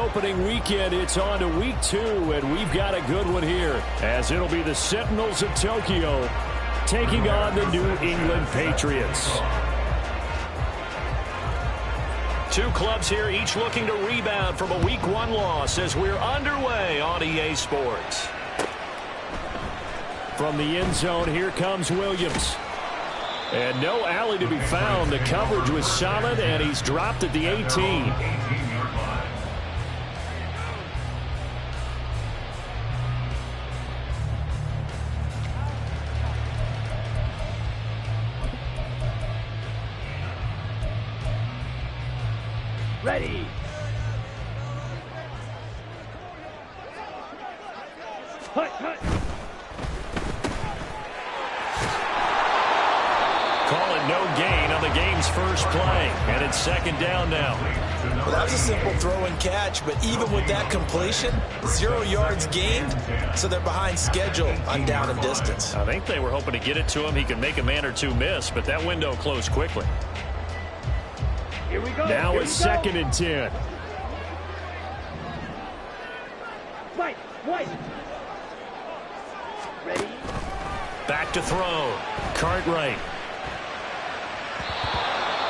opening weekend, it's on to week 2, and we've got a good one here, as it'll be the Sentinels of Tokyo taking on the New England Patriots. Two clubs here, each looking to rebound from a Week 1 loss as we're underway on EA Sports. From the end zone, here comes Williams. And no alley to be found. The coverage was solid, and he's dropped at the 18. Ready. Hut, hut. Call it no gain on the game's first play. And it's second down now. Well, that was a simple throw and catch, but even with that completion, 0 yards gained, so they're behind schedule on down and distance. I think they were hoping to get it to him. He could make a man or two miss, but that window closed quickly. Here we go. Now it's second and 10. White. Ready. Back to throw. Cartwright.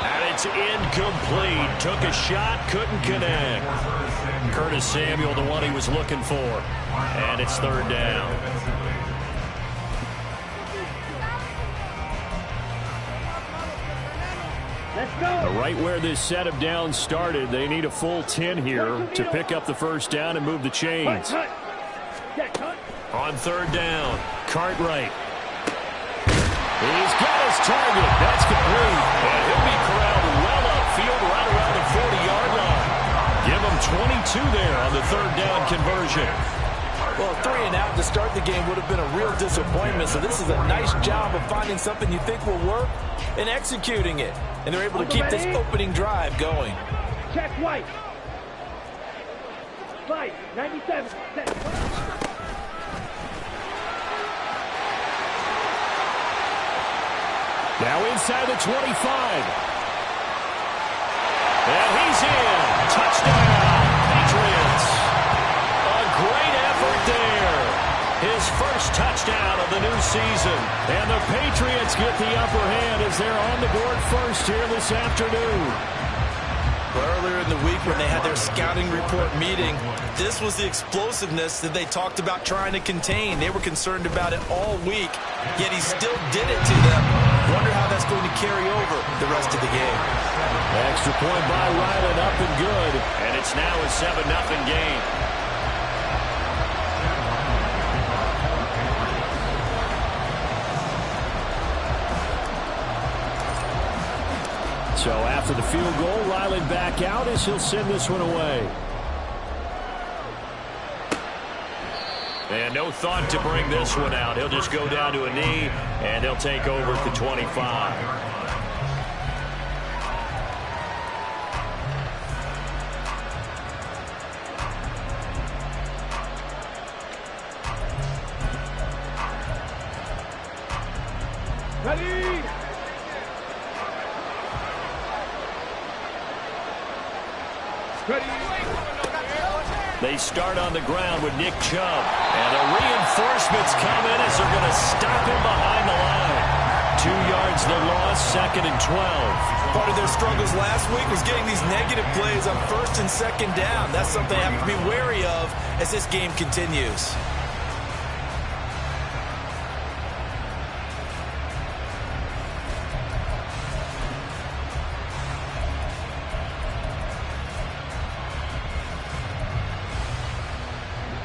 And it's incomplete. Took a shot, couldn't connect. Curtis Samuel, the one he was looking for. And it's third down. Let's go. Right where this set of downs started, they need a full 10 here to pick up the first down and move the chains. Hut. Jack, hut. On third down, Cartwright. He's got his target. That's complete. And he'll be corralled well upfield right around the 40-yard line. Give him 22 there on the third down conversion. Well, 3 and out to start the game would have been a real disappointment, so this is a nice job of finding something you think will work and executing it. And they're able to keep this opening drive going. Check White. Fight. 97. Set. Now inside the 25. And he's in. Touchdown, Patriots. A great effort there. His first touchdown of the new season. And the Patriots get the upper hand as they're on the board first here this afternoon. Earlier in the week when they had their scouting report meeting, this was the explosiveness that they talked about trying to contain. They were concerned about it all week, yet he still did it to them. Wonder how that's going to carry over the rest of the game. Extra point by Ryland, up and good. And it's now a 7-0 game. So after the field goal, Ryland back out as he'll send this one away. And no thought to bring this one out. He'll just go down to a knee, and they'll take over at the 25. Ready. They start on the ground with Nick Chubb. And the reinforcements come in as they're going to stop him behind the line. 2 yards the loss, second and 12. Part of their struggles last week was getting these negative plays on first and second down. That's something I have to be wary of as this game continues.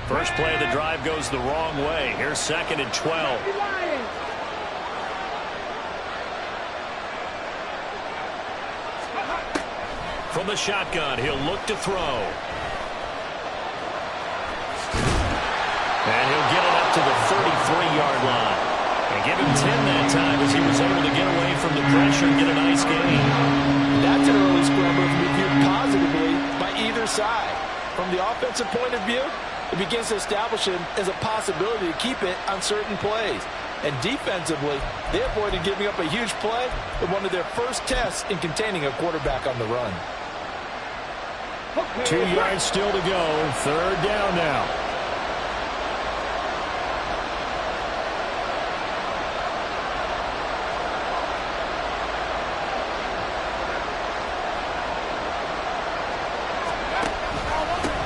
First play of the drive goes the wrong way. Here's second and 12. From the shotgun, he'll look to throw. And he'll get it up to the 33-yard line. And give him 10 that time as he was able to get away from the pressure and get a nice gain. That's an early scramble to be viewed positively by either side. From the offensive point of view, it begins to establish him as a possibility to keep it on certain plays. And defensively, they avoided giving up a huge play in one of their first tests in containing a quarterback on the run. Okay. 2 yards still to go. Third down now.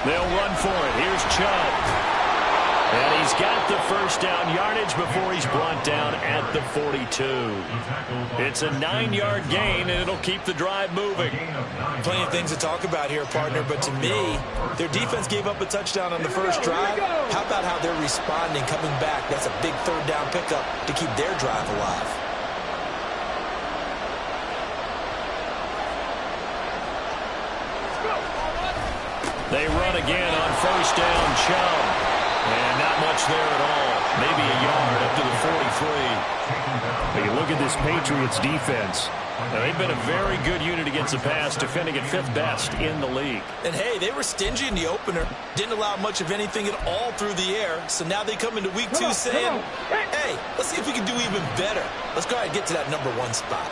They'll run for it. Here's Chubb. And he's got the first down yardage before he's brought down at the 42. It's a 9-yard gain, and it'll keep the drive moving. Plenty of things to talk about here, partner, but to me, their defense gave up a touchdown on the first drive. How about how they're responding, coming back? That's a big third down pickup to keep their drive alive. They run again on first down. Chubb. And not much there at all. Maybe a yard up to the 43. But you look at this Patriots defense. Now, they've been a very good unit against the pass, defending at 5th best in the league. And, hey, they were stingy in the opener. Didn't allow much of anything at all through the air. So now they come into week 2 saying, hey, let's see if we can do even better. Let's go ahead and get to that number 1 spot.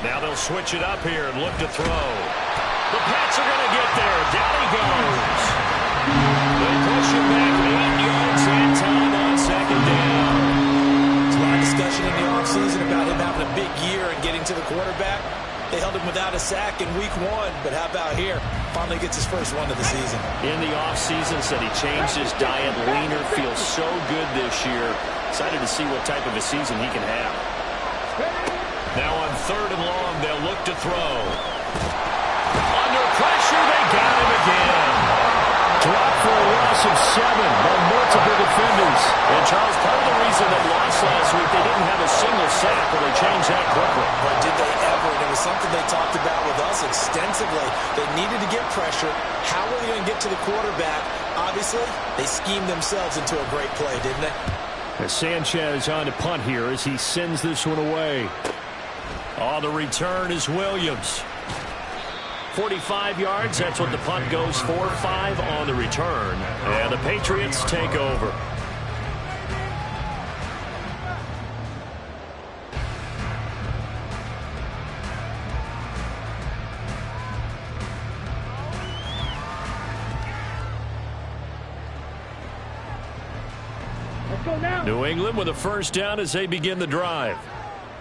Now they'll switch it up here and look to throw. The Pats are going to get there. Down he goes. They push him back 8 yards that time on second down. There's a lot of discussion in the offseason about him having a big year and getting to the quarterback. They held him without a sack in week 1, but how about here? Finally gets his first one of the season. In the offseason, said he changed his diet, leaner, feels so good this year. Excited to see what type of a season he can have. Now on 3rd and long, they'll look to throw. Under pressure, they got him again. Dropped for a loss of 7 by multiple defenders. And Charles, part of the reason they lost last week, they didn't have a single sack, but they changed that quickly. But did they ever? And it was something they talked about with us extensively. They needed to get pressure. How were they going to get to the quarterback? Obviously, they schemed themselves into a great play, didn't they? As Sanchez on to punt here as he sends this one away. On the return is Williams. 45 yards, that's what the punt goes for. 5 on the return. And the Patriots take over. Let's go now. New England with a first down as they begin the drive.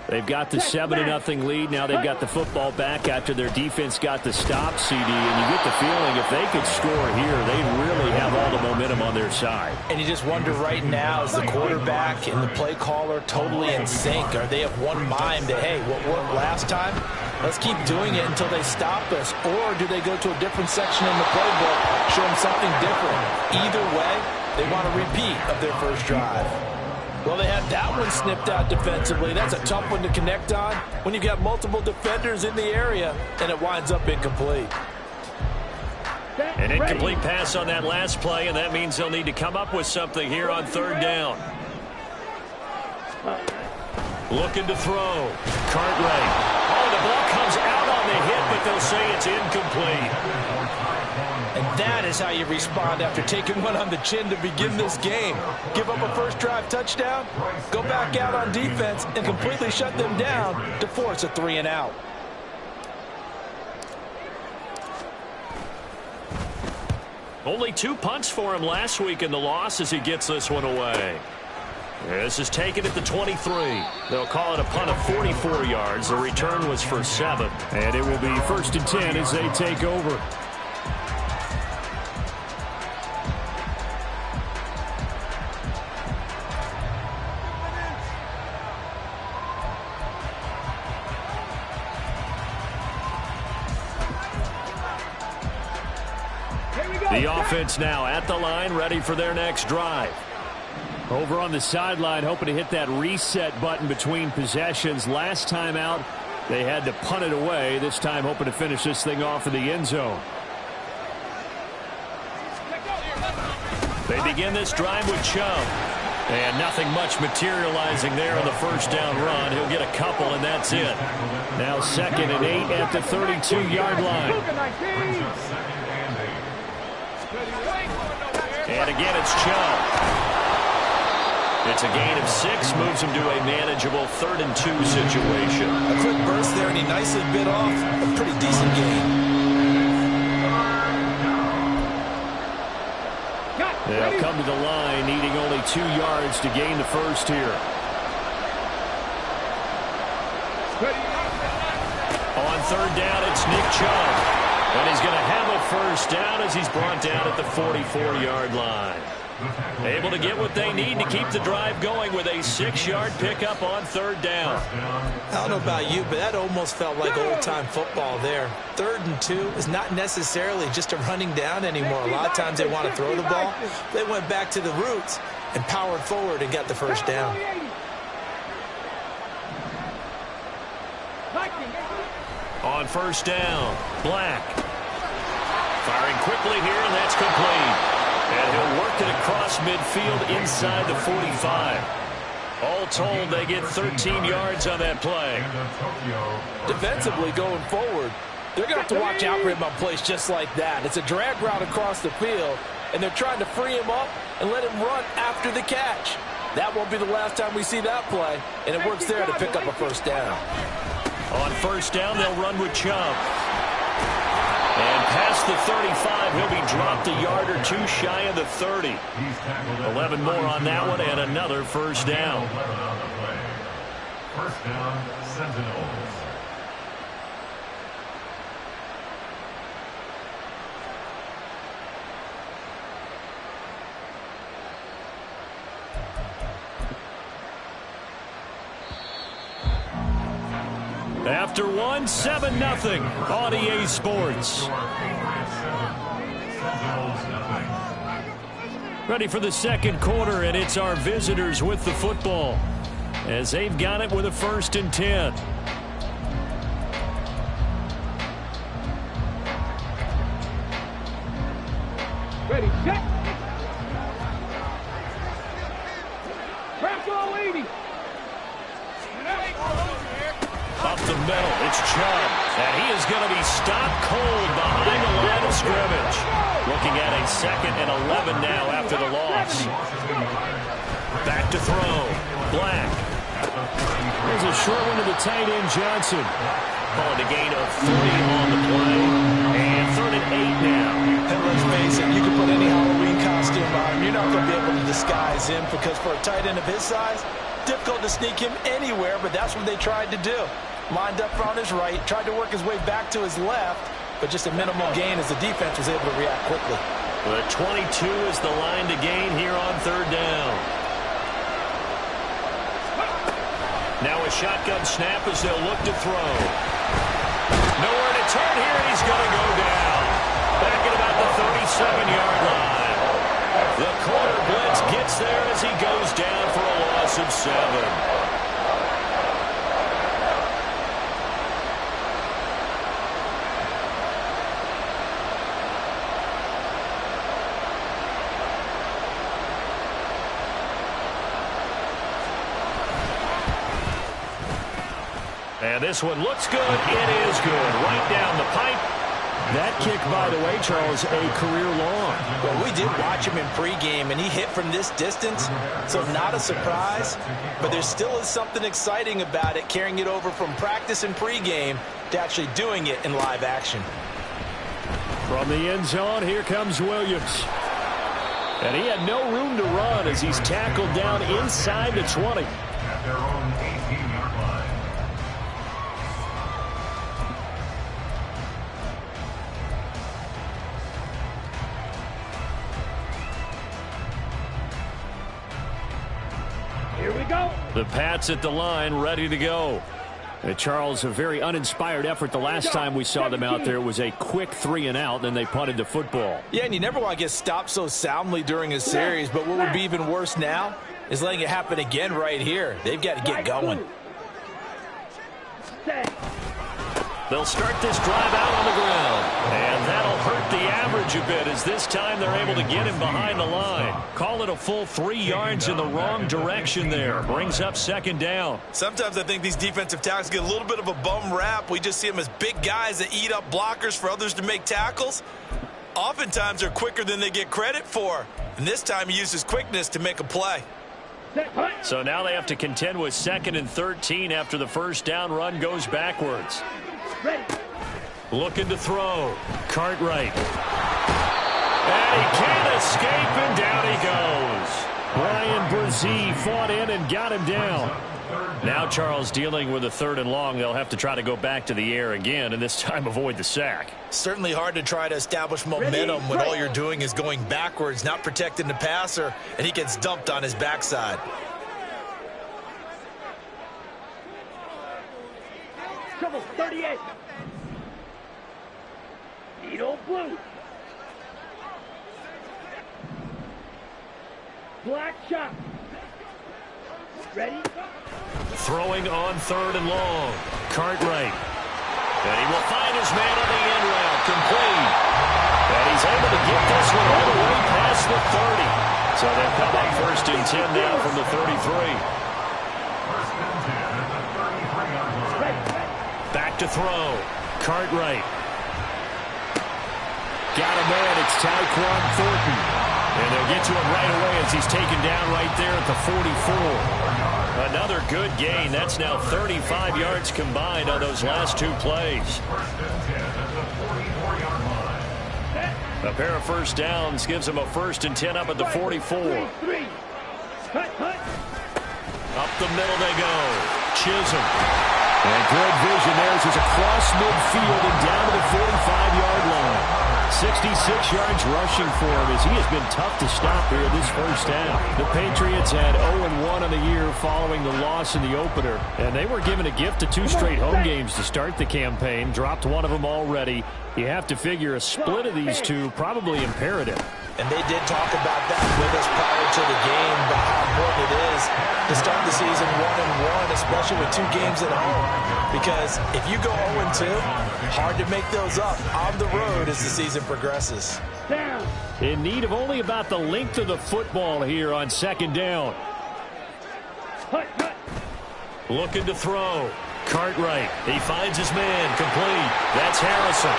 They've got the 7-0 lead. Now they've got the football back after their defense got the stop, CD. And you get the feeling if they could score here, they really have all the momentum on their side. And you just wonder right now, is the quarterback and the play caller totally in sync? Are they of one mind that, hey, what worked last time? Let's keep doing it until they stop us. Or do they go to a different section in the playbook, show them something different? Either way, they want a repeat of their first drive. Well, they had that one snipped out defensively. That's a tough one to connect on when you've got multiple defenders in the area, and it winds up incomplete. An incomplete pass on that last play, and that means they'll need to come up with something here on 3rd down. Looking to throw. Cartwright. Oh, the ball comes out on the hit, but they'll say it's incomplete. And that is how you respond after taking one on the chin to begin this game. Give up a first drive touchdown, go back out on defense, and completely shut them down to force a 3-and-out. Only 2 punts for him last week in the loss as he gets this one away. This is taken at the 23. They'll call it a punt of 44 yards. The return was for 7. And it will be 1st and 10 as they take over. The offense now at the line, ready for their next drive. Over on the sideline, hoping to hit that reset button between possessions. Last time out, they had to punt it away. This time, hoping to finish this thing off in the end zone. They begin this drive with Chubb. And nothing much materializing there on the first down run. He'll get a couple, and that's it. Now 2nd and 8 at the 32-yard line. And again, it's Chubb. It's a gain of 6, moves him to a manageable 3rd and 2 situation. A quick burst there, and he nicely bit off a pretty decent gain. They'll come to the line, needing only 2 yards to gain the first here. On 3rd down, it's Nick Chubb. And he's going to have a first down as he's brought down at the 44-yard line. Able to get what they need to keep the drive going with a 6-yard pickup on 3rd down. I don't know about you, but that almost felt like old-time football there. 3rd and 2 is not necessarily just a running down anymore. A lot of times they want to throw the ball. They went back to the roots and powered forward and got the first down. On 1st down, Black. Firing quickly here, and that's complete. And he'll work it across midfield inside the 45. All told, they get 13 yards on that play. Defensively going forward, they're going to have to watch out for him on plays just like that. It's a drag route across the field, and they're trying to free him up and let him run after the catch. That won't be the last time we see that play, and it works there to pick up a first down. On 1st down, they'll run with Chubb. And past the 35, he'll be dropped a yard or 2 shy of the 30. 11 more on that one and another first down. First down, Sentinels. After 1, 7-0 on EA Sports. Ready for the 2nd quarter, and it's our visitors with the football as they've got it with a 1st and 10. Ready, check. Crack all 80. Up the middle, it's Chubb. And he is going to be stopped cold behind the line of scrimmage. Looking at a 2nd and 11 now after the loss. Back to throw. Black. There's a short one to the tight end, Johnson. Calling a gain of 3 on the play. And 3rd and 8 now. And let's face it, you can put any Halloween costume on him. You're not going to be able to disguise him because for a tight end of his size, difficult to sneak him anywhere, but that's what they tried to do. Lined up on his right, tried to work his way back to his left, but just a minimal gain as the defense was able to react quickly. The 22 is the line to gain here on 3rd down. Now a shotgun snap as they'll look to throw. Nowhere to turn here, and he's going to go down. Back at about the 37-yard line. The corner blitz gets there as he goes down for a loss of 7. And this one looks good. It is good. Right down the pipe. That kick, by the way, Charles, a career long. Well, we did watch him in pregame, and he hit from this distance, so not a surprise. But there still is something exciting about it, carrying it over from practice and pregame to actually doing it in live action. From the end zone, here comes Williams. And he had no room to run as he's tackled down inside the 20. At their own 18-yard line. Here we go. The Pats at the line, ready to go. Charles, a very uninspired effort the last time we saw them out there. It was a quick 3-and-out, then they punted the football. Yeah, and you never want to get stopped so soundly during a series, but what would be even worse now is letting it happen again right here. They've got to get going. They'll start this drive out on the ground, and that'll hurt the average a bit as this time they're able to get him behind the line. Call it a full 3 yards in the wrong direction there. Brings up 2nd down. Sometimes I think these defensive tackles get a little bit of a bum rap. We just see them as big guys that eat up blockers for others to make tackles. Oftentimes they're quicker than they get credit for. And this time he uses quickness to make a play. So now they have to contend with 2nd and 13 after the first down run goes backwards. Looking to throw. Cartwright. And he can't escape, and down he goes. Brian Brzee fought in and got him down. Now Charles dealing with a 3rd and long. They'll have to try to go back to the air again, and this time avoid the sack. Certainly hard to try to establish momentum when all you're doing is going backwards, not protecting the passer, and he gets dumped on his backside. Trouble 38. Edo blue. Black shot. Ready? Throwing on 3rd and long. Cartwright. And he will find his man on the end route. Complete. And he's able to get this one all the way past the 30. So they'll come up 1st and 10 now from the 33. Back to throw. Cartwright. Got a man. It's Tyquan Thornton. And they'll get to him right away as he's taken down right there at the 44. Another good gain. That's now 35 yards combined on those last 2 plays. A pair of first downs gives them a 1st and 10 up at the 44. Up the middle they go. Chisholm. And good vision there as he's across midfield and down to the 45-yard line. 66 yards rushing for him as he has been tough to stop here this first half. The Patriots had 0-1 on the year following the loss in the opener, and they were given a gift of 2 straight home games to start the campaign. Dropped one of them already. You have to figure a split of these 2 probably imperative. And they did talk about that with us prior to the game, about how important it is to start the season 1-1, especially with 2 games at home. Because if you go 0-2, hard to make those up on the road as the season progresses. In need of only about the length of the football here on 2nd down. Looking to throw. Cartwright. He finds his man. Complete. That's Harrison.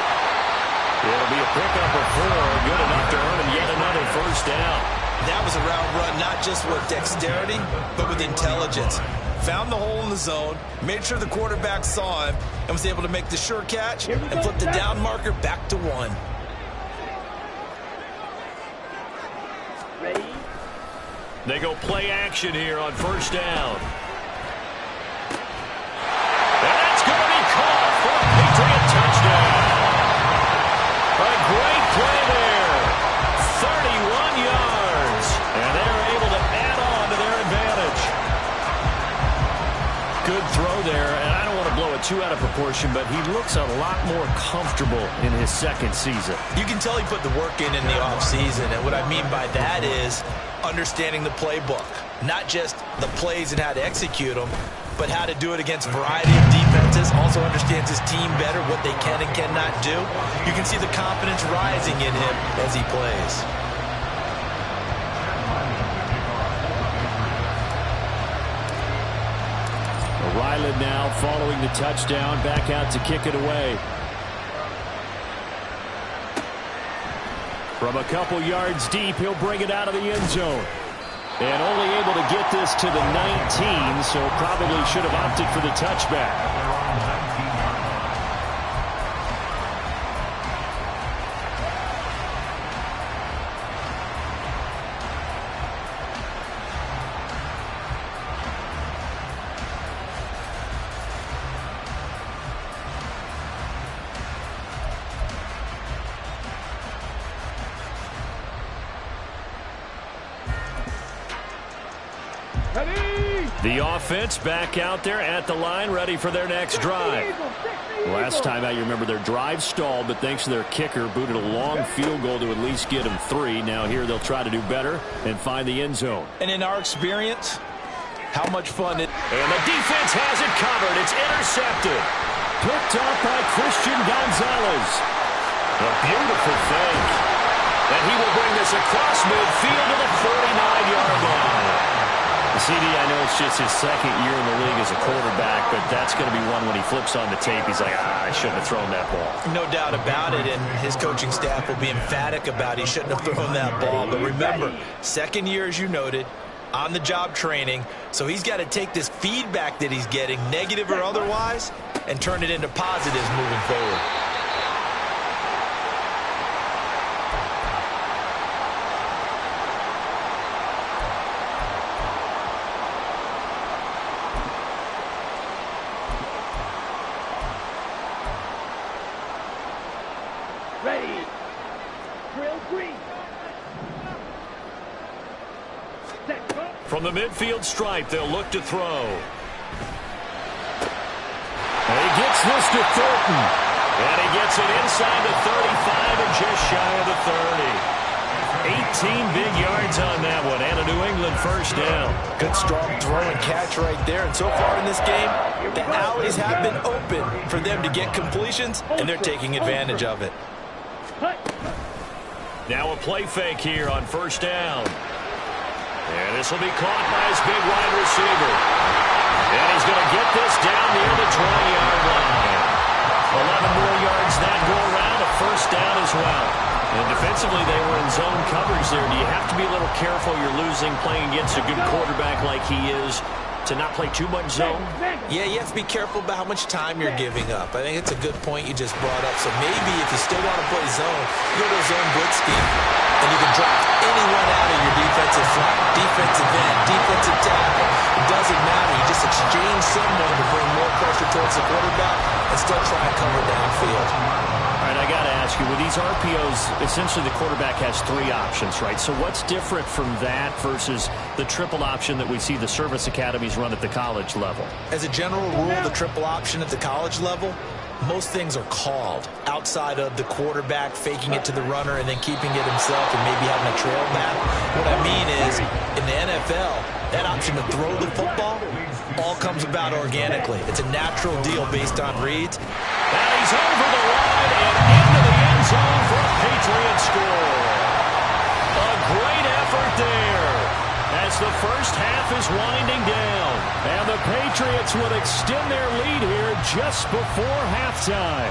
It'll be a pickup of 4. Good enough to earn him yet another first down. That was a route run, not just with dexterity, but with intelligence. Found the hole in the zone, made sure the quarterback saw him, and was able to make the sure catch and flip the down marker back to 1. Ready? They go play action here on first down. And that's going to be caught for a Patriot touchdown. A great play there. 31 yards. And they're able to add on to their advantage. Good throw there, and I don't want to blow it too out of proportion, but he looks a lot more comfortable in his 2nd season. You can tell he put the work in the offseason, and what I mean by that is understanding the playbook. Not just the plays and how to execute them, but how to do it against a variety of defenses. Also understands his team better, what they can and cannot do. You can see the confidence rising in him as he plays. Ryland now following the touchdown, back out to kick it away. From a couple yards deep, he'll bring it out of the end zone. And only able to get this to the 19, so probably should have opted for the touchback. The offense back out there at the line, ready for their next drive. Last time out, you remember their drive stalled, but thanks to their kicker, booted a long field goal to at least get them 3. Now here they'll try to do better and find the end zone. And in our experience, how much fun it... And the defense has it covered. It's intercepted. Picked up by Christian Gonzalez. A beautiful fake. And he will bring this across midfield to the 49-yard line. See, CD, I know it's just his second year in the league as a quarterback, but that's going to be one when he flips on the tape, he's like, I shouldn't have thrown that ball. No doubt about it, and his coaching staff will be emphatic about he shouldn't have thrown that ball. But remember, second year, as you noted, on-the-job training, so he's got to take this feedback that he's getting, negative or otherwise, and turn it into positives moving forward. Ready. Drill green. Set, go. From the midfield stripe, they'll look to throw. And he gets this to Thornton. And he gets it inside the 35 and just shy of the 30. 18 big yards on that one, and a New England first down. Good strong throw and catch right there. And so far in this game, the alleys have been open for them to get completions, and they're taking advantage of it. Now a play fake here on first down. And this will be caught by his big wide receiver. And he's going to get this down near the 20-yard line. 11 more yards that go around, a first down as well. And defensively, they were in zone coverage there. Do you have to be a little careful? You're losing playing against a good quarterback like he is to not play too much zone? Yeah, you have to be careful about how much time you're giving up. I think it's a good point you just brought up. So maybe if you still want to play zone, go to a zone blitz scheme, and you can drop anyone out of your defensive front, defensive end, defensive tackle. It doesn't matter. You just exchange someone to bring more pressure towards the quarterback and still try and cover downfield. All right, I got to ask you, with these RPOs, essentially the quarterback has three options, right? So what's different from that versus the triple option that we see the service academies run at the college level? As a general rule, the triple option at the college level, most things are called outside of the quarterback faking it to the runner and then keeping it himself and maybe having a trail back. What I mean is, in the NFL, that option to throw the football all comes about organically. It's a natural deal based on reads. And he's over the line and into the end zone for a Patriot score. A great effort there as the first half is winding down. And the Patriots would extend their lead here just before halftime.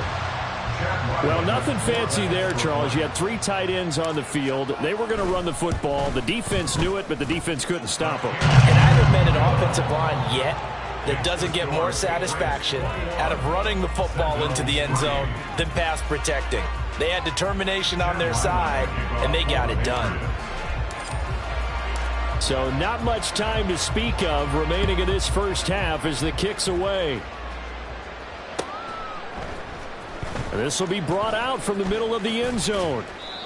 Well, nothing fancy there, Charles. You had three tight ends on the field. They were going to run the football. The defense knew it, but the defense couldn't stop them. And I haven't met an offensive line yet that doesn't get more satisfaction out of running the football into the end zone than pass protecting. They had determination on their side, and they got it done. So not much time to speak of remaining in this first half as the kick's away. This will be brought out from the middle of the end zone.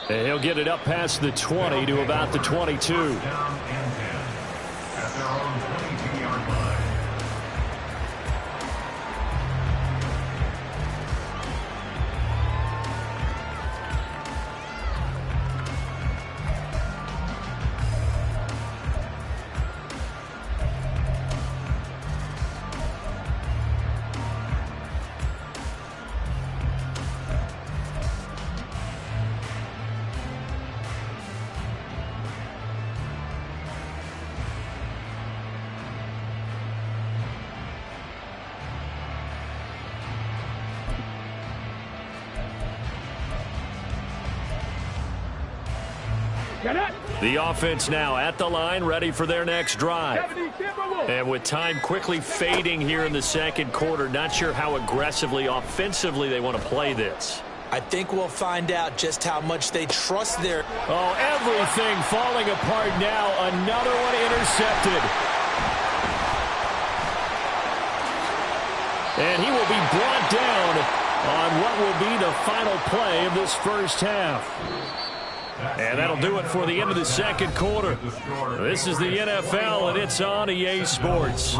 And he'll get it up past the 20 to about the 22. The offense now at the line, ready for their next drive. And with time quickly fading here in the second quarter, not sure how aggressively, offensively they want to play this. I think we'll find out just how much they trust their... Oh, everything falling apart now. Another one intercepted. And he will be brought down on what will be the final play of this first half. And that'll do it for the end of the second quarter. This is the NFL, and it's on EA Sports.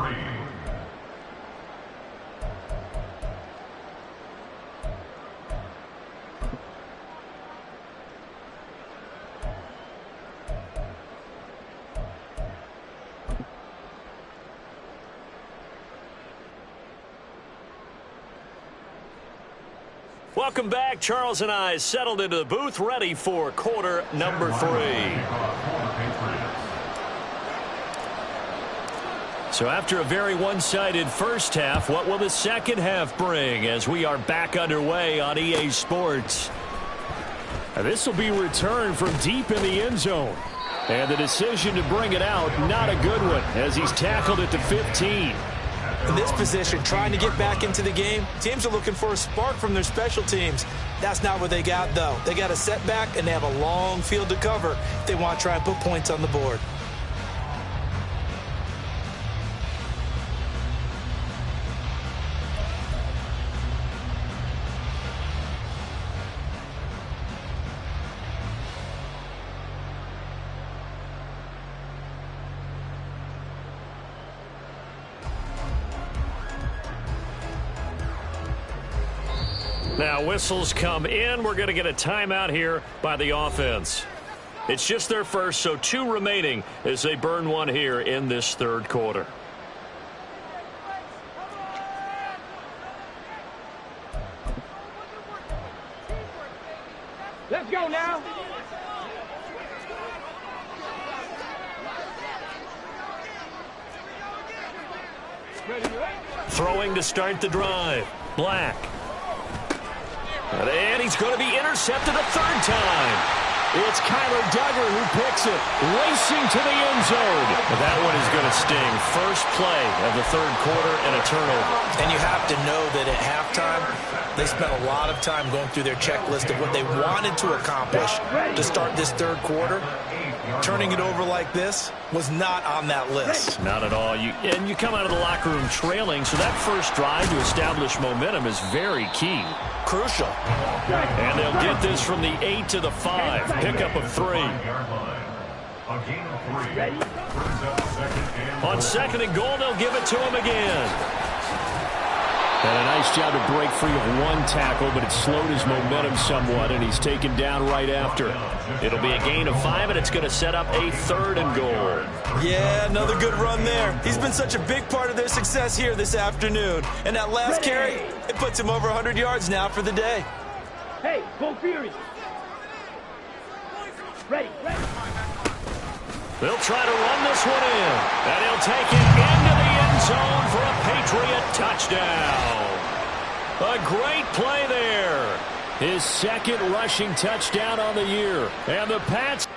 Welcome back. Charles and I settled into the booth, ready for quarter number 3. So after a very one-sided first half, what will the second half bring as we are back underway on EA Sports? This will be returned from deep in the end zone. And the decision to bring it out, not a good one, as he's tackled it to 15. In this position, trying to get back into the game, teams are looking for a spark from their special teams. That's not what they got, though. They got a setback, and they have a long field to cover if they want to try and put points on the board. Now whistles come in. We're going to get a timeout here by the offense. It's just their first, so 2 remaining as they burn one here in this third quarter. Let's go now. Throwing to start the drive. Black. And he's going to be intercepted a third time. It's Kyler Duggar who picks it, racing to the end zone. That one is going to sting. First play of the third quarter and a turnover. And you have to know that at halftime, they spent a lot of time going through their checklist of what they wanted to accomplish to start this third quarter. Turning it over like this was not on that list. Not at all. And you come out of the locker room trailing, so that first drive to establish momentum is very key. Crucial. And they'll get this from the 8 to the 5. Pickup of 3. On second and goal, they'll give it to him again. And a nice job to break free of one tackle, but it slowed his momentum somewhat, and he's taken down right after. It'll be a gain of 5, and it's going to set up a third and goal. Yeah, another good run there. He's been such a big part of their success here this afternoon. And that last carry, it puts him over 100 yards now for the day. Hey, go Fury. Ready. They'll try to run this one in, and he'll take it into the end zone for a Patriot touchdown. A great play there. His second rushing touchdown on the year. And the Pats.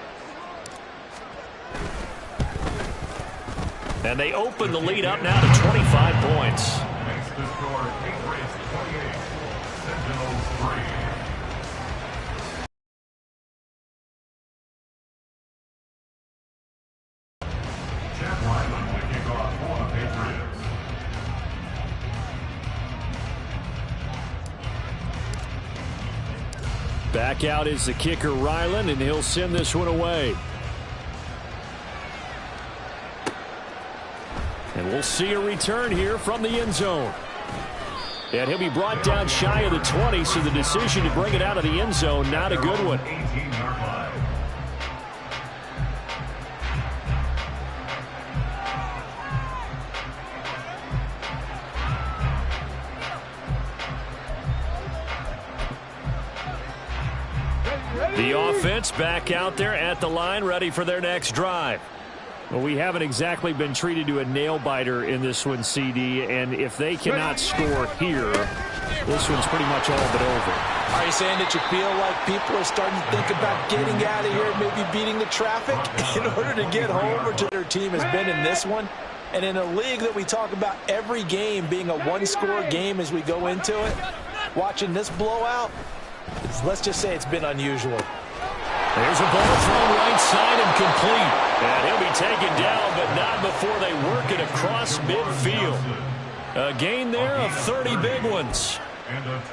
And they open the lead up now to 25 points. Makes the score Patriots 28, Sentinels 3. Jeff Lyman to kick off for the Patriots. Back out is the kicker, Ryland, and he'll send this one away. And we'll see a return here from the end zone. And he'll be brought down shy of the 20, so the decision to bring it out of the end zone, not a good one. 18-yard line. The offense back out there at the line, ready for their next drive. Well, we haven't exactly been treated to a nail-biter in this one, CD, and if they cannot score here, this one's pretty much all but over. Are you saying that you feel like people are starting to think about getting out of here, maybe beating the traffic in order to get home, or to their team has been in this one? And in a league that we talk about every game being a one-score game as we go into it, watching this blowout, let's just say it's been unusual. There's a ball thrown right side and complete. And he'll be taken down, but not before they work it across midfield. A gain there of 30 big ones.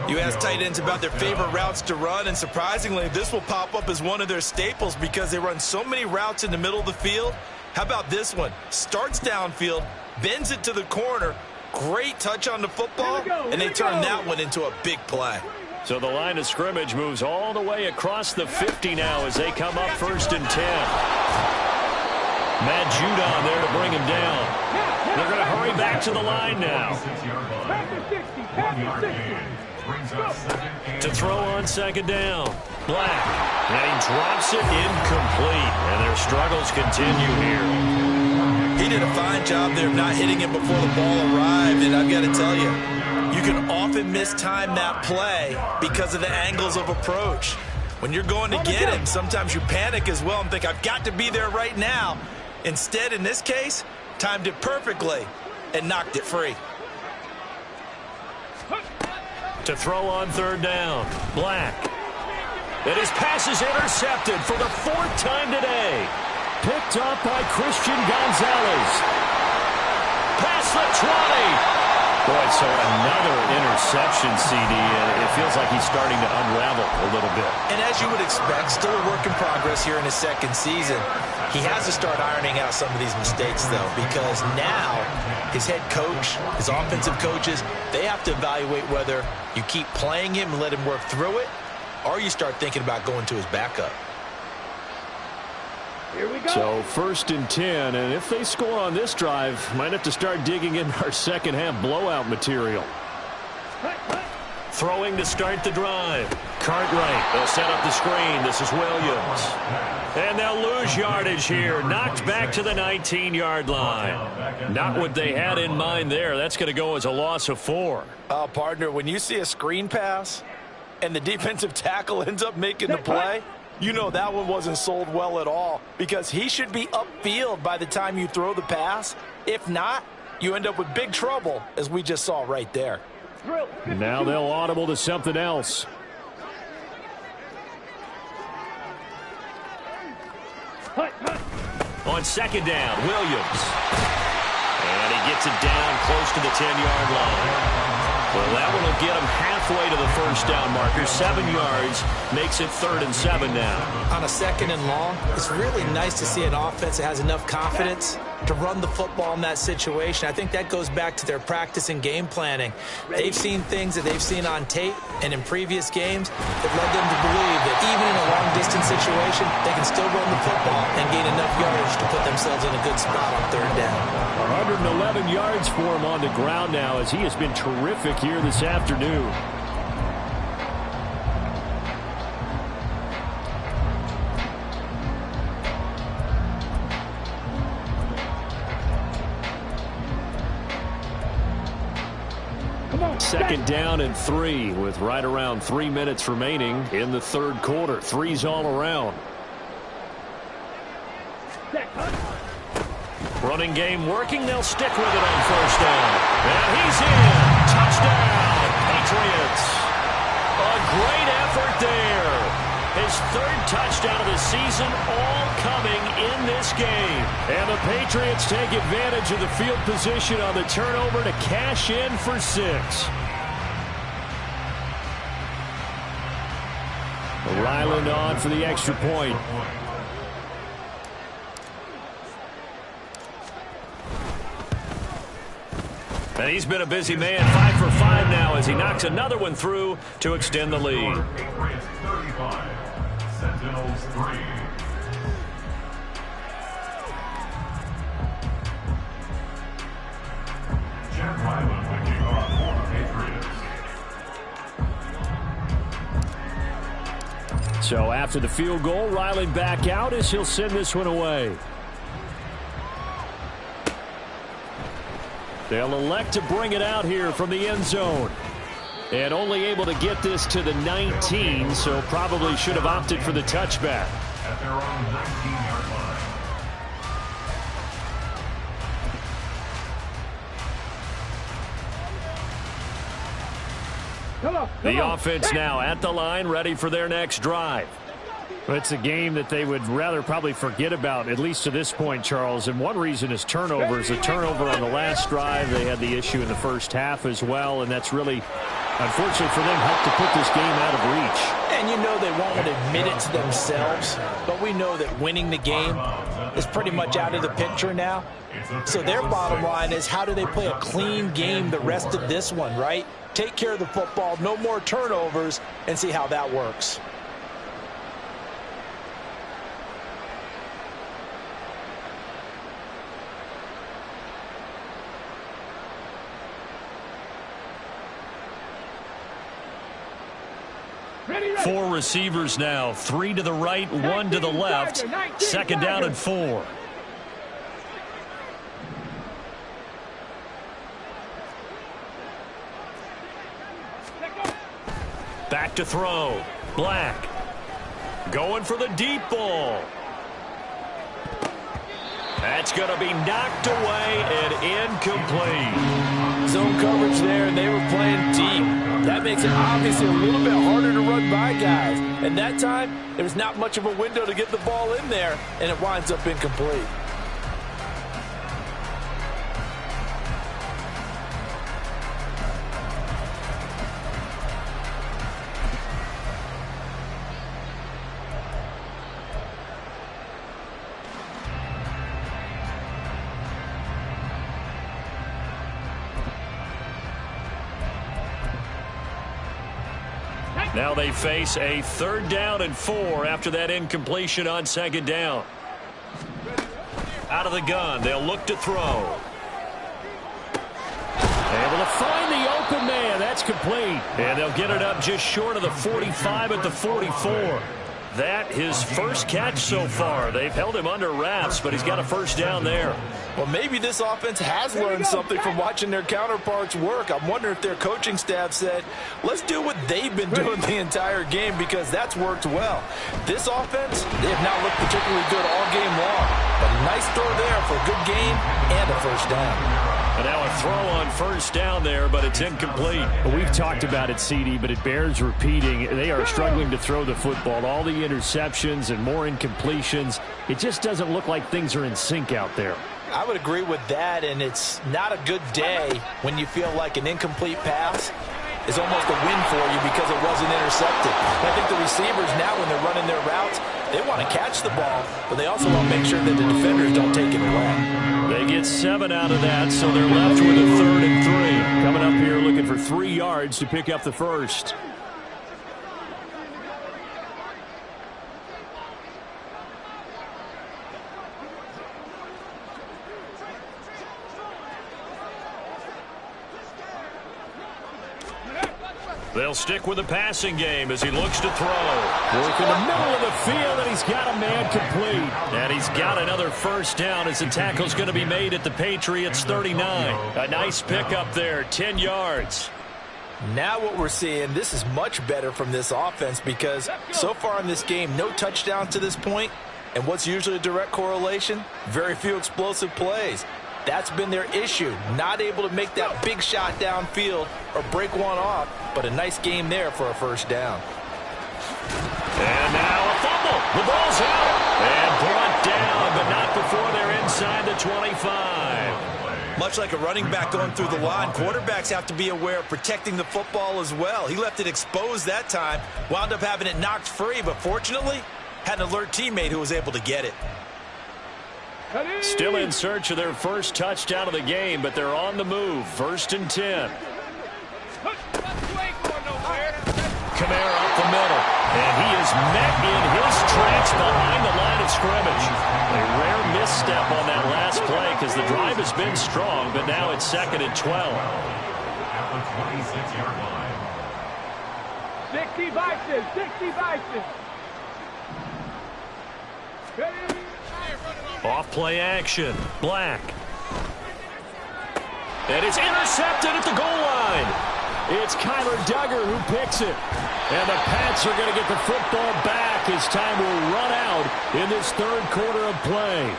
You ask tight ends about their favorite routes to run, and surprisingly, this will pop up as one of their staples because they run so many routes in the middle of the field. How about this one? Starts downfield, bends it to the corner, great touch on the football, and they turn that one into a big play. So the line of scrimmage moves all the way across the 50 now as they come up 1st and 10. Matt Judon there to bring him down. They're going to hurry back to the line now. To throw on 2nd down. Black. And he drops it incomplete. And their struggles continue here. He did a fine job there of not hitting him before the ball arrived, and I've got to tell you, you can often mistime that play because of the angles of approach. When you're going to get him, sometimes you panic as well and think, I've got to be there right now. Instead, in this case, timed it perfectly and knocked it free. To throw on third down, Black. And his pass is intercepted for the 4th time today. Picked up by Christian Gonzalez. Past the 20. Boy, so another interception, CD, and it feels like he's starting to unravel a little bit. And as you would expect, still a work in progress here in his second season. He has to start ironing out some of these mistakes, though, because now his head coach, his offensive coaches, they have to evaluate whether you keep playing him and let him work through it, or you start thinking about going to his backup. Here we go. So 1st and 10, and if they score on this drive, might have to start digging in our second half blowout material. Throwing to start the drive. Cartwright, they'll set up the screen. This is Williams. And they'll lose yardage here. Knocked back to the 19-yard line. Not what they had in mind there. That's going to go as a loss of 4. Partner, when you see a screen pass and the defensive tackle ends up making the play, you know that one wasn't sold well at all, because he should be upfield by the time you throw the pass. If not, you end up with big trouble, as we just saw right there. Now they'll audible to something else. On second down, Williams. And he gets it down close to the 10-yard line. Well, that one will get him halfway to the first down marker. 7 yards makes it 3rd and 7 now. On a 2nd and long, it's really nice to see an offense that has enough confidence to run the football in that situation. I think that goes back to their practice and game planning. They've seen things that they've seen on tape and in previous games that led them to believe that even in a long-distance situation, they can still run the football and gain enough yardage to put themselves in a good spot on 3rd down. 111 yards for him on the ground now, as he has been terrific here this afternoon. Second down and 3 with right around 3 minutes remaining in the 3rd quarter. 3's all around. Running game working. They'll stick with it on 1st down. And he's in. Touchdown, Patriots. A great effort there. His 3rd touchdown of the season, all coming in this game. And the Patriots take advantage of the field position on the turnover to cash in for 6. Ryland on for the extra point. And he's been a busy man, 5 for 5 now as he knocks another one through to extend the lead. Patriots 35, Sentinels 3. Jet Ryland the kickoff for the Patriots. So after the field goal, Ryland back out as he'll send this one away. They'll elect to bring it out here from the end zone. And only able to get this to the 19, so probably should have opted for the touchback. At their own 19-yard line. The offense now at the line, ready for their next drive. It's a game that they would rather probably forget about, at least to this point, Charles. And one reason is turnovers. A turnover on the last drive. They had the issue in the first half as well, and that's really, unfortunately for them, helped to put this game out of reach. And you know they won't admit it to themselves, but we know that winning the game is pretty much out of the picture now. So their bottom line is, how do they play a clean game the rest of this one, right? Take care of the football, no more turnovers, and see how that works. Four receivers now, 3 to the right, 1 to the left. Second down and 4. to throw. Black. Going for the deep ball. That's going to be knocked away and incomplete. Zone coverage there, and they were playing deep. That makes it obviously a little bit harder to run by guys. And that time, there was not much of a window to get the ball in there, and it winds up incomplete. Now they face a 3rd down and 4 after that incompletion on 2nd down. Out of the gun, they'll look to throw. Able to find the open man. That's complete. And they'll get it up just short of the 45 at the 44. That his first catch so far. They've held him under wraps, but he's got a 1st down there. Well, maybe this offense has learned something from watching their counterparts work. I'm wondering if their coaching staff said, let's do what they've been doing the entire game, because that's worked well. This offense, they have not looked particularly good all game long. But a nice throw there for a good gain and a 1st down. And now a throw on 1st down there, but it's incomplete. Well, we've talked about it, CD, but it bears repeating. They are struggling to throw the football. All the interceptions and more incompletions. It just doesn't look like things are in sync out there. I would agree with that, and it's not a good day when you feel like an incomplete pass is almost a win for you because it wasn't intercepted. I think the receivers now, when they're running their routes, they want to catch the ball, but they also want to make sure that the defenders don't take it away. They get 7 out of that, so they're left with a 3rd and 3. Coming up here looking for 3 yards to pick up the 1st. They'll stick with the passing game as he looks to throw. Work in the middle of the field, and he's got a man complete. And he's got another 1st down as the tackle's going to be made at the Patriots 39. A nice pickup there, 10 yards. Now what we're seeing, this is much better from this offense, because so far in this game, no touchdowns to this point. And what's usually a direct correlation? Very few explosive plays. That's been their issue, not able to make that big shot downfield or break one off, but a nice game there for a 1st down. And now a fumble. The ball's out and brought down, but not before they're inside the 25. Much like a running back going through the line, quarterbacks have to be aware of protecting the football as well. He left it exposed that time, wound up having it knocked free, but fortunately had an alert teammate who was able to get it. Still in search of their 1st touchdown of the game, but they're on the move. 1st and 10. Kamara up the middle, and he is met in his tracks behind the line of scrimmage. A rare misstep on that last play because the drive has been strong, but now it's 2nd and 12. At the 26-yard line. 60 Bison, 60 Bison. Off play action. Black. And it's intercepted at the goal line. It's Kyler Duggar who picks it. And the Pats are going to get the football back as time will run out in this 3rd quarter of play.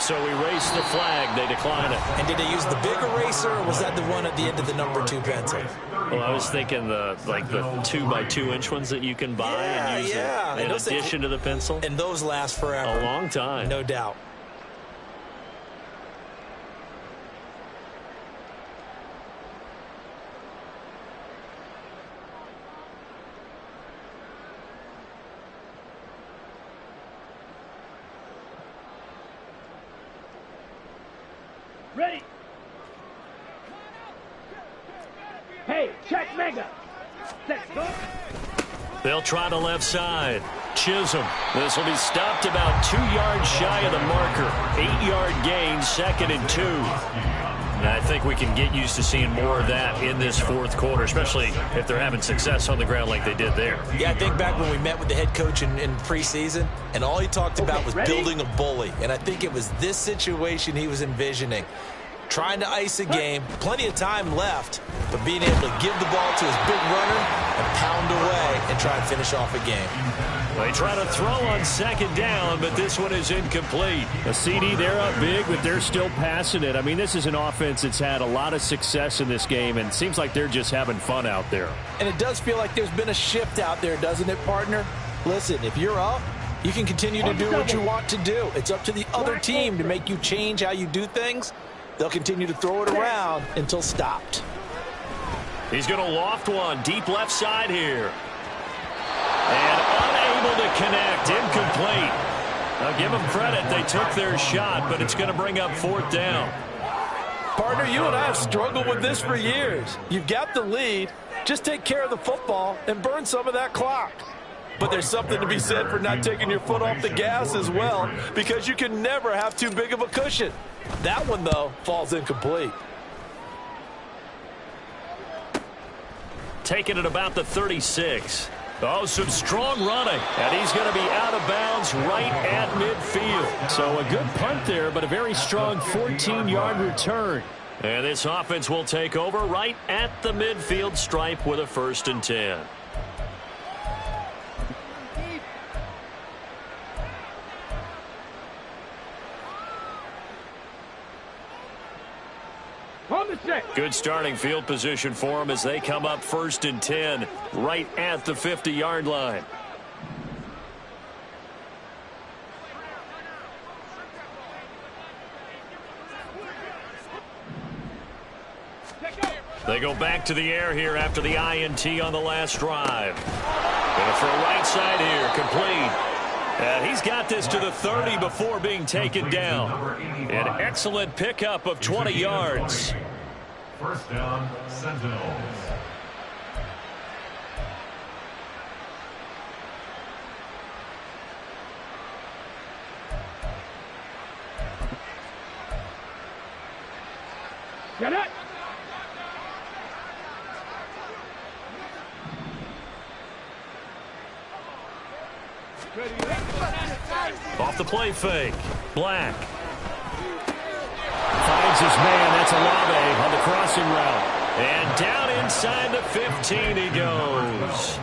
So erase the flag. They decline it. And did they use the big eraser, or was that the one at the end of the number 2 pencil? Well, I was thinking the 2x2-inch ones that you can buy and use in addition to the pencil. And those last forever. A long time. No doubt. Ready. Hey, check mega. Set, go. They'll try the left side. Chisholm. This will be stopped about 2 yards shy of the marker. 8-yard gain, 2nd and 2. And I think we can get used to seeing more of that in this 4th quarter, especially if they're having success on the ground like they did there. Yeah, I think back when we met with the head coach in preseason, and all he talked about was building a bully. And I think it was this situation he was envisioning. trying to ice a game, plenty of time left, but being able to give the ball to his big runner and pound away and try and finish off a game. They try to throw on second down, but this one is incomplete. A CD, they're up big, but they're still passing it. I mean, this is an offense that's had a lot of success in this game, and it seems like they're just having fun out there. And it does feel like there's been a shift out there, doesn't it, partner? Listen, if you're up, you can continue to do what you want to do. It's up to the other team to make you change how you do things. They'll continue to throw it around until stopped. He's going to loft one deep left side here. And unable to connect, incomplete. Now give them credit, they took their shot, but it's going to bring up fourth down. Partner, you and I have struggled with this for years. You've got the lead, just take care of the football and burn some of that clock. But there's something to be said for not taking your foot off the gas as well, because you can never have too big of a cushion. That one, though, falls incomplete. Taking it about the 36. Oh, some strong running. And he's going to be out of bounds right at midfield. So a good punt there, but a very strong 14-yard return. And this offense will take over right at the midfield stripe with a 1st and 10. Good starting field position for them as they come up 1st and 10 right at the 50-yard line. They go back to the air here after the INT on the last drive. Going to throw right side here, complete. And he's got this to the 30 before being taken down. An excellent pickup of 20 yards. First down, Sentinels. Get it! Off the play fake. Black. Finds his man. That's Olave on the crossing route. And down inside the 15 he goes.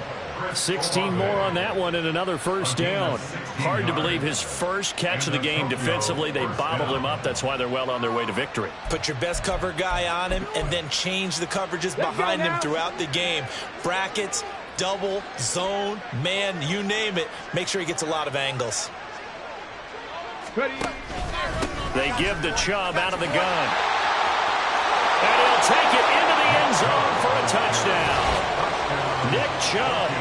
16 more on that one and another 1st down. Hard to believe his first catch of the game defensively. They bottled him up. That's why they're well on their way to victory. Put your best cover guy on him and then change the coverages behind him throughout the game. Brackets, double, zone, man, you name it. Make sure he gets a lot of angles. They give the Chubb out of the gun. And he'll take it into the end zone for a touchdown. Nick Chubb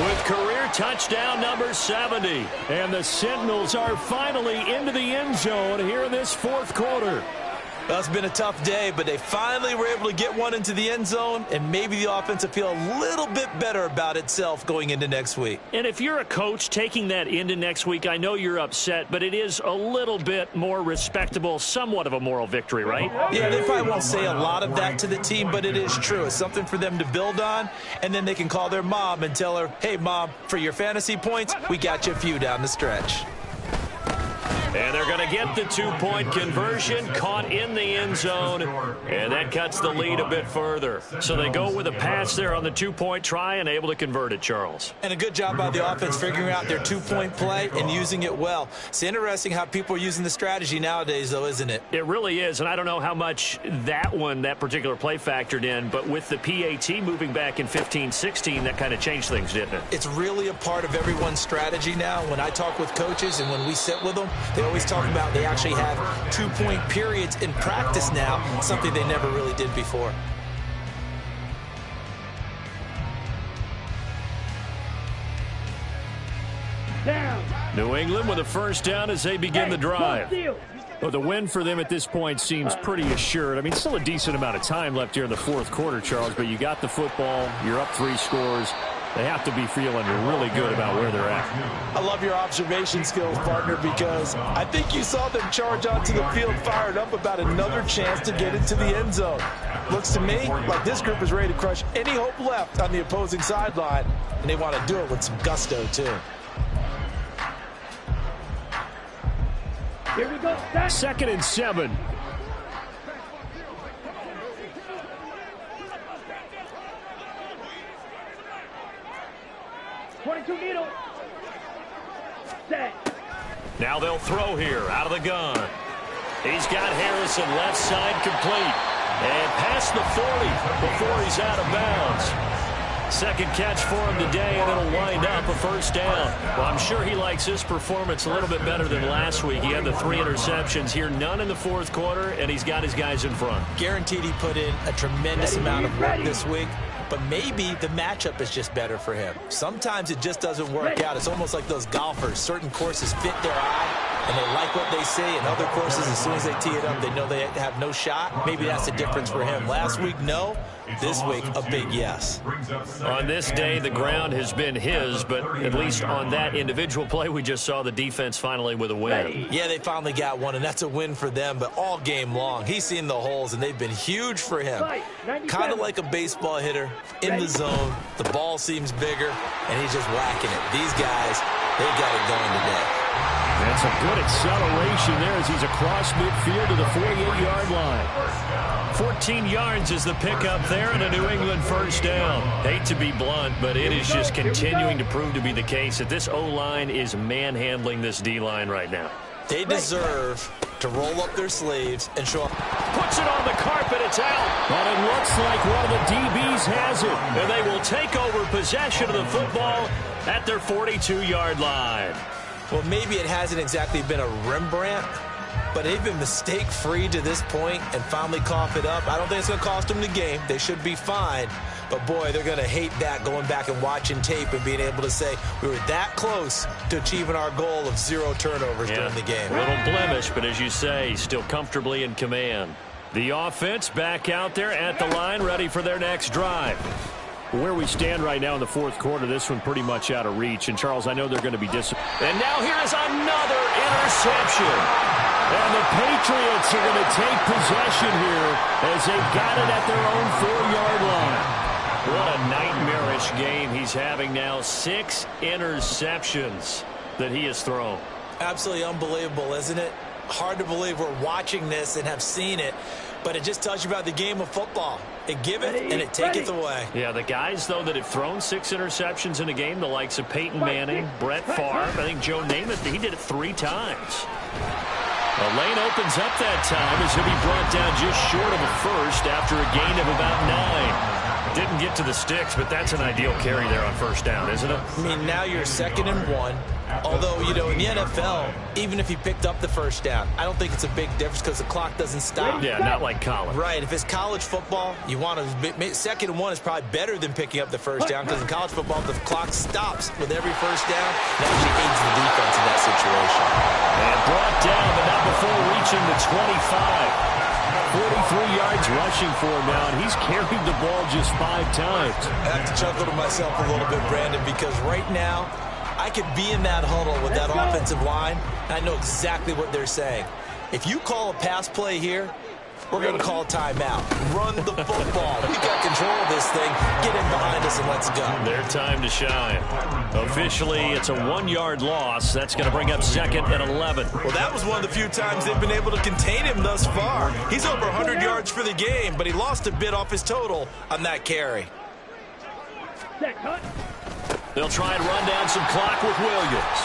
with career touchdown number 70. And the Sentinels are finally into the end zone here in this 4th quarter. Well, it's been a tough day, but they finally were able to get one into the end zone, and maybe the offense will feel a little bit better about itself going into next week. And if you're a coach taking that into next week, I know you're upset, but it is a little bit more respectable, somewhat of a moral victory, right? Yeah, they probably won't say a lot of that to the team, but it is true. It's something for them to build on, and then they can call their mom and tell her, hey, Mom, for your fantasy points, we got you a few down the stretch. And they're going to get the 2-point conversion, caught in the end zone, and that cuts the lead a bit further. So they go with a pass there on the 2-point try and able to convert it, Charles. And a good job by the offense figuring out their 2-point play and using it well. It's interesting how people are using the strategy nowadays, though, isn't it? It really is, and I don't know how much that particular play factored in, but with the PAT moving back in 15-16, that kind of changed things, didn't it? It's really a part of everyone's strategy now. When I talk with coaches and when we sit with them, they always talk about they actually have 2-point periods in practice now, something they never really did before. Down. New England with a 1st down as they begin the drive. Well, the win for them at this point seems pretty assured. I mean, still a decent amount of time left here in the 4th quarter, Charles, but you got the football, you're up 3 scores. They have to be feeling really good about where they're at. I love your observation skills, partner, because I think you saw them charge onto the field fired up about another chance to get into the end zone. Looks to me like this group is ready to crush any hope left on the opposing sideline, and they want to do it with some gusto, too. Here we go. 2nd and 7. 22 needle. Set. Now they'll throw here out of the gun. He's got Harrison left side complete. And past the 40 before he's out of bounds. Second catch for him today, and it'll wind up a first down. Well, I'm sure he likes his performance a little bit better than last week. He had the 3 interceptions here, none in the fourth quarter, and he's got his guys in front. Guaranteed he put in a tremendous amount of work this week, but maybe the matchup is just better for him. Sometimes it just doesn't work out. It's almost like those golfers. Certain courses fit their eye, and they like what they see, and other courses, as soon as they tee it up, they know they have no shot. Maybe that's the difference for him. Last week, no. This week, a big yes. On this day, the ground has been his, but at least on that individual play, we just saw the defense finally with a win. Yeah, they finally got one, and that's a win for them, but all game long, he's seen the holes, and they've been huge for him. Kind of like a baseball hitter in the zone. The ball seems bigger, and he's just whacking it. These guys, they got it going today. That's a good acceleration there as he's across midfield to the 48-yard line. 14 yards is the pickup there and a New England first down. Hate to be blunt, but it is just continuing to prove to be the case that this O-line is manhandling this D-line right now. They deserve to roll up their sleeves and show up. Puts it on the carpet, it's out. And it looks like one of the DBs has it. And they will take over possession of the football at their 42-yard line. Well, maybe it hasn't exactly been a Rembrandt, but they've been mistake-free to this point and finally cough it up. I don't think it's going to cost them the game. They should be fine. But, boy, they're going to hate that, going back and watching tape and being able to say we were that close to achieving our goal of 0 turnovers during the game. A little blemish, but as you say, still comfortably in command. The offense back out there at the line, ready for their next drive. Where we stand right now in the fourth quarter, this one pretty much out of reach. And, Charles, I know they're going to be disappointed. And now here is another interception. And the Patriots are going to take possession here as they've got it at their own 4-yard line. What a nightmarish game he's having now. 6 interceptions that he has thrown. Absolutely unbelievable, isn't it? Hard to believe we're watching this and have seen it. But it just tells you about the game of football. It giveth and it taketh away. Yeah, the guys, though, that have thrown 6 interceptions in a game, the likes of Peyton Manning, Brett Favre, I think Joe Namath, he did it 3 times. The lane opens up that time as he'll be brought down just short of a first after a gain of about 9. Didn't get to the sticks, but that's an ideal carry there on first down, isn't it? I mean, now you're 2nd and 1. Although, you know, in the NFL, even if he picked up the first down, I don't think it's a big difference because the clock doesn't stop. Yeah, not like college. Right. If it's college football, you want to 2nd and 1 is probably better than picking up the first down because in college football, the clock stops with every first down. It actually aids the defense in that situation. And brought down, but not before reaching the 25. 43 yards rushing for him now, and he's carried the ball just 5 times. I have to chuckle to myself a little bit, Brandon, because right now, I could be in that huddle with that offensive line, and I know exactly what they're saying. If you call a pass play here, we're going to call a timeout. Run the football. We got control of this thing. Get in behind us and let's go. Their time to shine. Officially, it's a 1-yard loss. That's going to bring up 2nd and 11. Well, that was one of the few times they've been able to contain him thus far. He's over 100 yards for the game, but he lost a bit off his total on that carry. They'll try and run down some clock with Williams.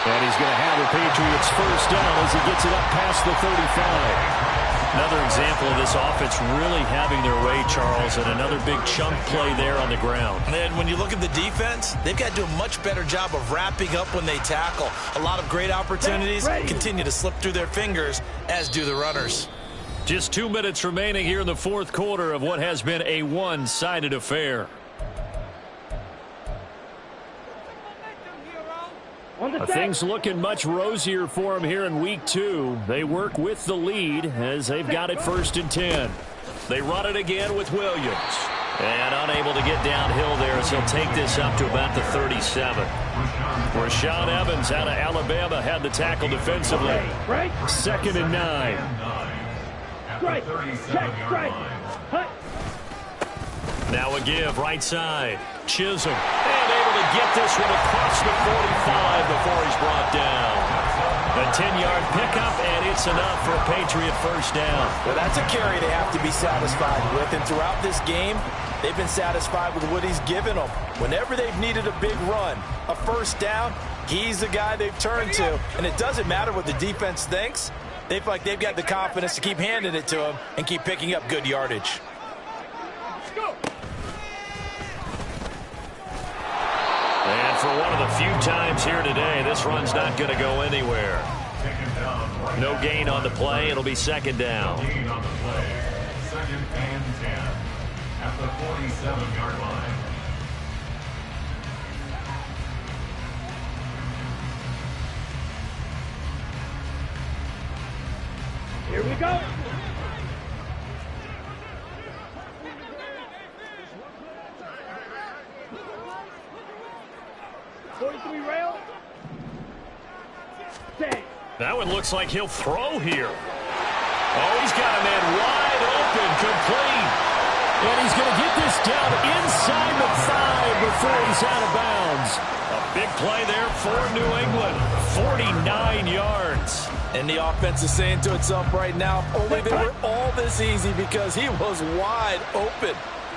And he's going to have the Patriots first down as he gets it up past the 35. Another example of this offense really having their way, Charles, and another big chunk play there on the ground. And then when you look at the defense, they've got to do a much better job of wrapping up when they tackle. A lot of great opportunities continue to slip through their fingers, as do the runners. Just 2 minutes remaining here in the fourth quarter of what has been a one-sided affair. Things looking much rosier for them here in week 2. They work with the lead as they've got it 1st and 10. They run it again with Williams. And unable to get downhill there as he'll take this up to about the 37. Rashaan Evans out of Alabama had the tackle defensively. 2nd and 9. Strike. Check. Strike. Hut. Now a give right side. Chisholm. And able to get this one across the 45 before he's brought down. A 10-yard pickup, and it's enough for a Patriot first down. Well, that's a carry they have to be satisfied with. And throughout this game, they've been satisfied with what he's given them. Whenever they've needed a big run, a first down, he's the guy they've turned to. And it doesn't matter what the defense thinks. They feel like they've got the confidence to keep handing it to him and keep picking up good yardage. And for one of the few times here today, this run's not going to go anywhere. No gain on the play. It'll be second down. Gain on the play. 2nd and 10 at the 47-yard line. Here we go. That one looks like he'll throw here. Oh, he's got a man wide open, complete. And he's going to get this down inside the 5 before he's out of bounds. A big play there for New England. 49 yards. And the offense is saying to itself right now, only they were all this easy because he was wide open.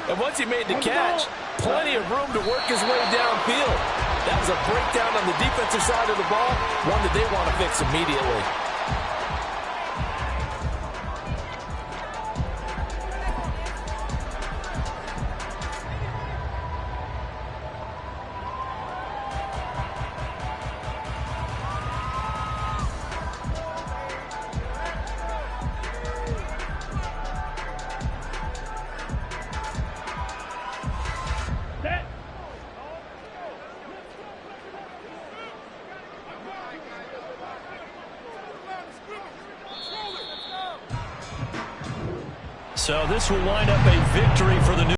And once he made the catch, plenty of room to work his way downfield. That was a breakdown on the defensive side of the ball, one that they want to fix immediately. So this will wind up a victory for the New